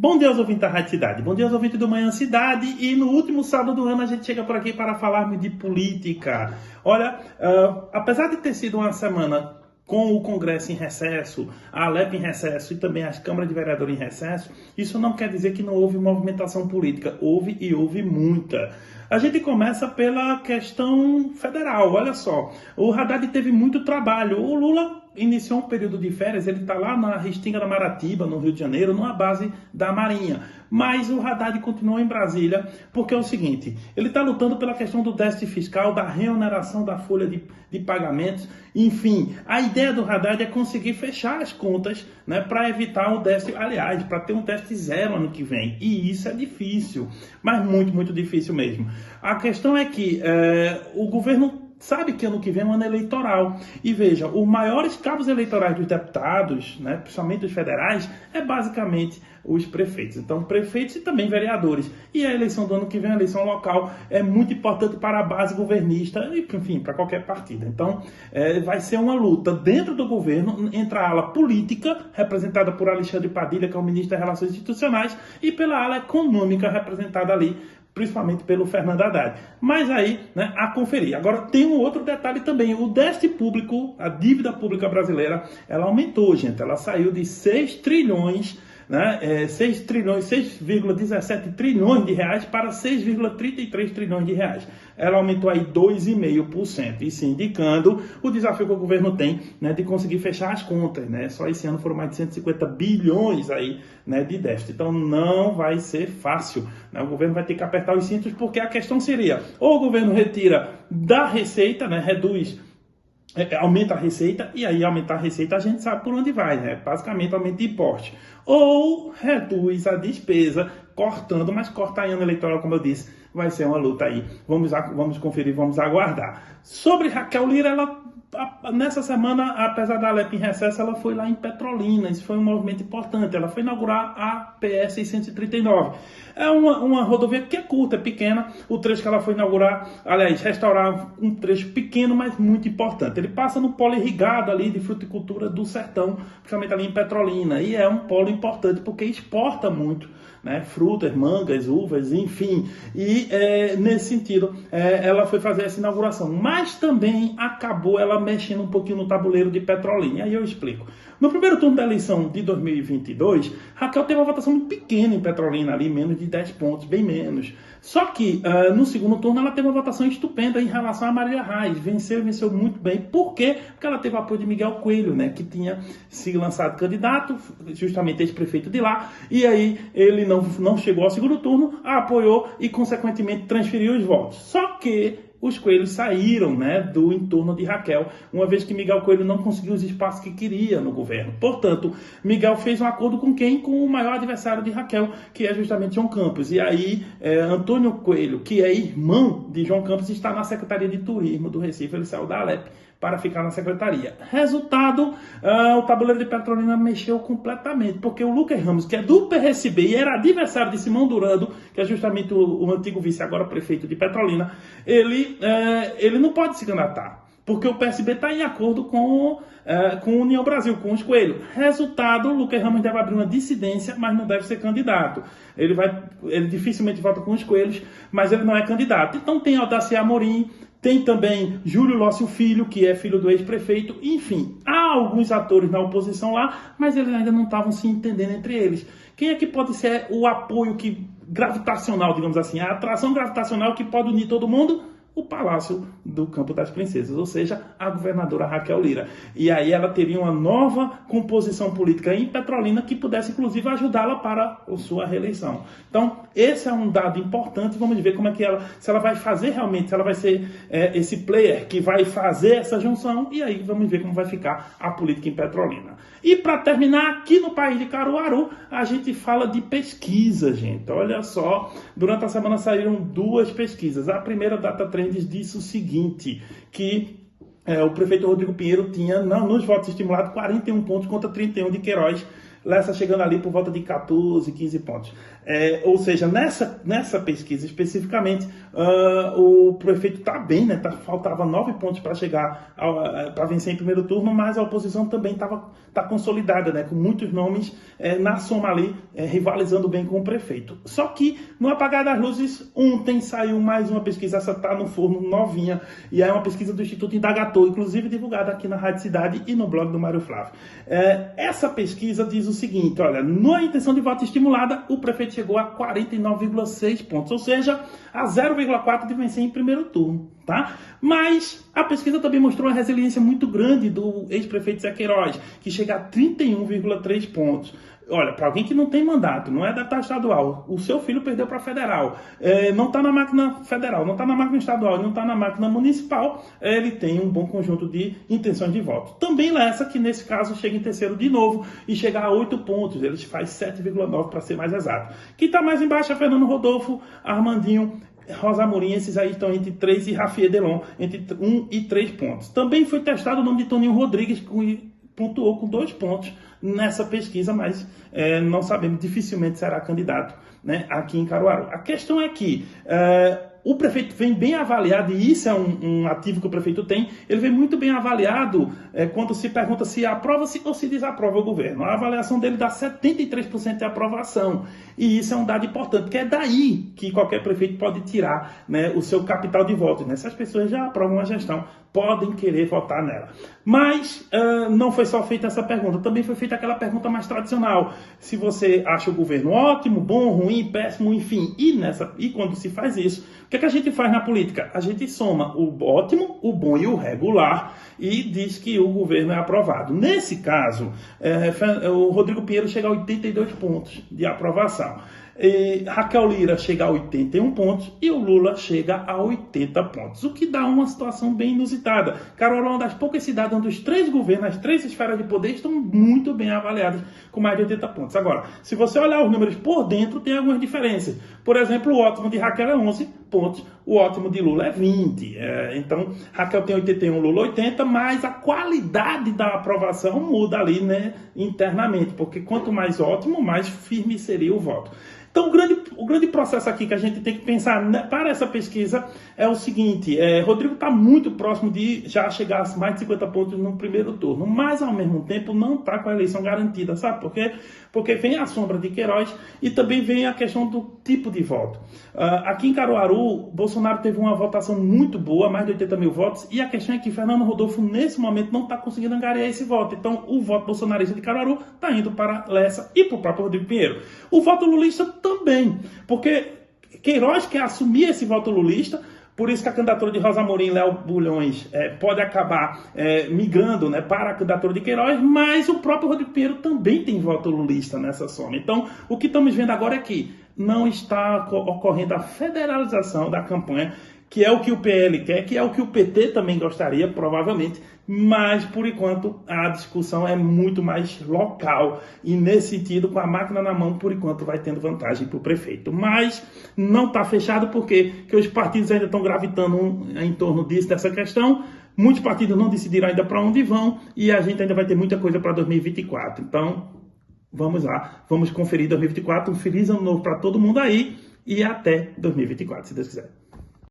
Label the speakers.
Speaker 1: Bom dia aos ouvintes da Rádio Cidade, bom dia aos ouvintes do Manhã Cidade, e no último sábado do ano a gente chega por aqui para falarmos de política. Olha, apesar de ter sido uma semana com o Congresso em recesso, a Alep em recesso e também as câmaras de vereadores em recesso, isso não quer dizer que não houve movimentação política. Houve e houve muita. A gente começa pela questão federal. Olha só, o Haddad teve muito trabalho. O Lula iniciou um período de férias, ele está lá na Restinga da Maratiba, no Rio de Janeiro, numa base da Marinha. Mas o Haddad continuou em Brasília, porque é o seguinte, ele está lutando pela questão do déficit fiscal, da reoneração da folha de pagamentos, enfim. A ideia do Haddad é conseguir fechar as contas, né, para evitar o déficit, aliás, para ter um déficit zero ano que vem. E isso é difícil, mas muito, muito difícil mesmo. A questão é que o governo sabe que ano que vem é um ano eleitoral. E veja, os maiores cabos eleitorais dos deputados, né, principalmente os federais, é basicamente os prefeitos. Então, prefeitos e também vereadores. E a eleição do ano que vem, a eleição local, é muito importante para a base governista e, enfim, para qualquer partido. Então, vai ser uma luta dentro do governo entre a ala política, representada por Alexandre Padilha, que é o ministro das Relações Institucionais, e pela ala econômica, representada ali principalmente pelo Fernando Haddad. Mas aí, né, a conferir. Agora, tem um outro detalhe também. O déficit público, a dívida pública brasileira, ela aumentou, gente. Ela saiu de 6 trilhões, né, 6,17 trilhões de reais para 6,33 trilhões de reais. Ela aumentou aí 2,5%. Isso indicando o desafio que o governo tem, né, de conseguir fechar as contas, né? Só esse ano foram mais de 150 bilhões aí, né, de déficit. Então não vai ser fácil, né? O governo vai ter que apertar os cintos, porque a questão seria, ou o governo retira da receita, né, reduz, aumenta a receita, e aí aumentar a receita a gente sabe por onde vai, né? Basicamente aumenta de imposto. Ou reduz a despesa, cortando, mas cortar em ano eleitoral, como eu disse, vai ser uma luta aí. Vamos conferir, vamos aguardar. Sobre Raquel Lira, ela nessa semana, apesar da Alep em recesso, ela foi lá em Petrolina. Isso foi um movimento importante. Ela foi inaugurar a PS 639. É uma rodovia que é curta, é pequena. O trecho que ela foi inaugurar, aliás, restaurar um trecho pequeno, mas muito importante. Ele passa no polo irrigado ali de fruticultura do sertão, principalmente ali em Petrolina. E é um polo importante porque exporta muito, né, frutas, mangas, uvas, enfim. E nesse sentido, ela foi fazer essa inauguração. Mas também acabou ela mexendo um pouquinho no tabuleiro de Petrolina. E aí eu explico. No primeiro turno da eleição de 2022, Raquel teve uma votação muito pequena em Petrolina, ali menos de 10 pontos, bem menos. Só que no segundo turno ela teve uma votação estupenda em relação a Maria Reis. Venceu muito bem. Por quê? Porque ela teve o apoio de Miguel Coelho, né, que tinha se lançado candidato, justamente ex-prefeito de lá, e aí ele não chegou ao segundo turno, a apoiou e, consequentemente, transferiu os votos. Só que os coelhos saíram, né, do entorno de Raquel, uma vez que Miguel Coelho não conseguiu os espaços que queria no governo. Portanto, Miguel fez um acordo com quem? Com o maior adversário de Raquel, que é justamente João Campos. E aí, Antônio Coelho, que é irmão de João Campos, está na Secretaria de Turismo do Recife. Ele saiu da Alep para ficar na secretaria. Resultado, o tabuleiro de Petrolina mexeu completamente, porque o Lucas Ramos, que é do PSB e era adversário de Simão Durando, que é justamente o antigo vice, agora prefeito de Petrolina, ele não pode se candidatar, porque o PSB está em acordo com o União Brasil, com os Coelhos. Resultado, o Lucas Ramos deve abrir uma dissidência, mas não deve ser candidato. Ele dificilmente vota com os Coelhos, mas ele não é candidato. Então tem Aldaciar Amorim, tem também Júlio Lócio Filho, que é filho do ex-prefeito. Enfim, há alguns atores na oposição lá, mas eles ainda não estavam se entendendo entre eles. Quem é que pode ser o apoio gravitacional, digamos assim, a atração gravitacional que pode unir todo mundo? O Palácio do Campo das Princesas, ou seja, a governadora Raquel Lira. E aí ela teria uma nova composição política em Petrolina que pudesse, inclusive, ajudá-la para a sua reeleição. Então, esse é um dado importante. Vamos ver como é que se ela vai fazer realmente, se ela vai ser esse player que vai fazer essa junção, e aí vamos ver como vai ficar a política em Petrolina. E para terminar, aqui no país de Caruaru, a gente fala de pesquisa, gente. Olha só, durante a semana saíram 2 pesquisas. A primeira, Data Trends, disse o seguinte, que o prefeito Rodrigo Pinheiro tinha, nos votos estimulados, 41 pontos contra 31 de Queiroz. Lessa chegando ali por volta de 14, 15 pontos. Ou seja, nessa pesquisa especificamente, o prefeito está bem, né? Faltava 9 pontos para chegar, para vencer em primeiro turno, mas a oposição também está consolidada, né? Com muitos nomes na soma ali, rivalizando bem com o prefeito. Só que, no apagar das luzes, ontem saiu mais uma pesquisa, essa está no forno novinha, e é uma pesquisa do Instituto Indagator, inclusive divulgada aqui na Rádio Cidade e no blog do Mário Flávio. Essa pesquisa diz o seguinte, olha, na intenção de voto estimulada, o prefeito chegou a 49,6 pontos, ou seja, a 0,4 de vencer em primeiro turno, tá? Mas a pesquisa também mostrou uma resiliência muito grande do ex-prefeito Zé Queiroz, que chega a 31,3 pontos. Olha, para alguém que não tem mandato, não é deputado estadual, o seu filho perdeu para federal, não está na máquina federal, não está na máquina estadual, não está na máquina municipal, ele tem um bom conjunto de intenções de voto. Também Lessa, que nesse caso chega em terceiro de novo e chega a 8 pontos, ele faz 7,9 para ser mais exato. Quem está mais embaixo é Fernando Rodolfo, Armandinho, Rosa Amorim, esses aí estão entre 3 e Rafael Delon, entre 1 e 3 pontos. Também foi testado o nome de Toninho Rodrigues, que pontuou com 2 pontos nessa pesquisa, mas não sabemos, dificilmente será candidato, né, aqui em Caruaru. A questão é que o prefeito vem bem avaliado, e isso é um ativo que o prefeito tem, ele vem muito bem avaliado quando se pergunta se aprova-se ou se desaprova o governo. A avaliação dele dá 73% de aprovação, e isso é um dado importante, porque é daí que qualquer prefeito pode tirar, né, o seu capital de voto, né? Se as pessoas já aprovam a gestão, podem querer votar nela. Mas não foi só feita essa pergunta, também foi feita aquela pergunta mais tradicional. Se você acha o governo ótimo, bom, ruim, péssimo, enfim. E quando se faz isso, o que é que a gente faz na política? A gente soma o ótimo, o bom e o regular e diz que o governo é aprovado. Nesse caso, o Rodrigo Pinheiro chega a 82 pontos de aprovação. Raquel Lira chega a 81 pontos e o Lula chega a 80 pontos, o que dá uma situação bem inusitada. Caruaru é uma das poucas cidades onde os 3 governos, as 3 esferas de poder estão muito bem avaliadas, com mais de 80 pontos. Agora, se você olhar os números por dentro, tem algumas diferenças. Por exemplo, o ótimo de Raquel é 11 pontos, o ótimo de Lula é 20. Então, Raquel tem 81, Lula 80, mas a qualidade da aprovação muda ali, né, internamente, porque quanto mais ótimo, mais firme seria o voto. Então, o grande processo aqui que a gente tem que pensar, né, para essa pesquisa é o seguinte: Rodrigo está muito próximo de já chegar a mais de 50 pontos no primeiro turno, mas ao mesmo tempo não está com a eleição garantida, sabe por quê? Porque vem a sombra de Queiroz e também vem a questão do tipo de voto. Aqui em Caruaru, Bolsonaro teve uma votação muito boa, mais de 80 mil votos, e a questão é que Fernando Rodolfo, nesse momento, não está conseguindo angariar esse voto. Então, o voto bolsonarista de Caruaru está indo para Lessa e para o próprio Rodrigo Pinheiro. O voto lulista também, porque Queiroz quer assumir esse voto lulista. Por isso que a candidatura de Rosa Amorim e Léo Bulhões pode acabar migrando, né, para a candidatura de Queiroz, mas o próprio Rodrigo Pinheiro também tem voto lulista nessa soma. Então, o que estamos vendo agora é que não está ocorrendo a federalização da campanha, que é o que o PL quer, que é o que o PT também gostaria, provavelmente, mas, por enquanto, a discussão é muito mais local e, nesse sentido, com a máquina na mão, por enquanto, vai tendo vantagem para o prefeito. Mas não está fechado porque os partidos ainda estão gravitando em torno dessa questão. Muitos partidos não decidiram ainda para onde vão e a gente ainda vai ter muita coisa para 2024. Então, vamos lá, vamos conferir 2024. Um feliz ano novo para todo mundo aí e até 2024, se Deus quiser.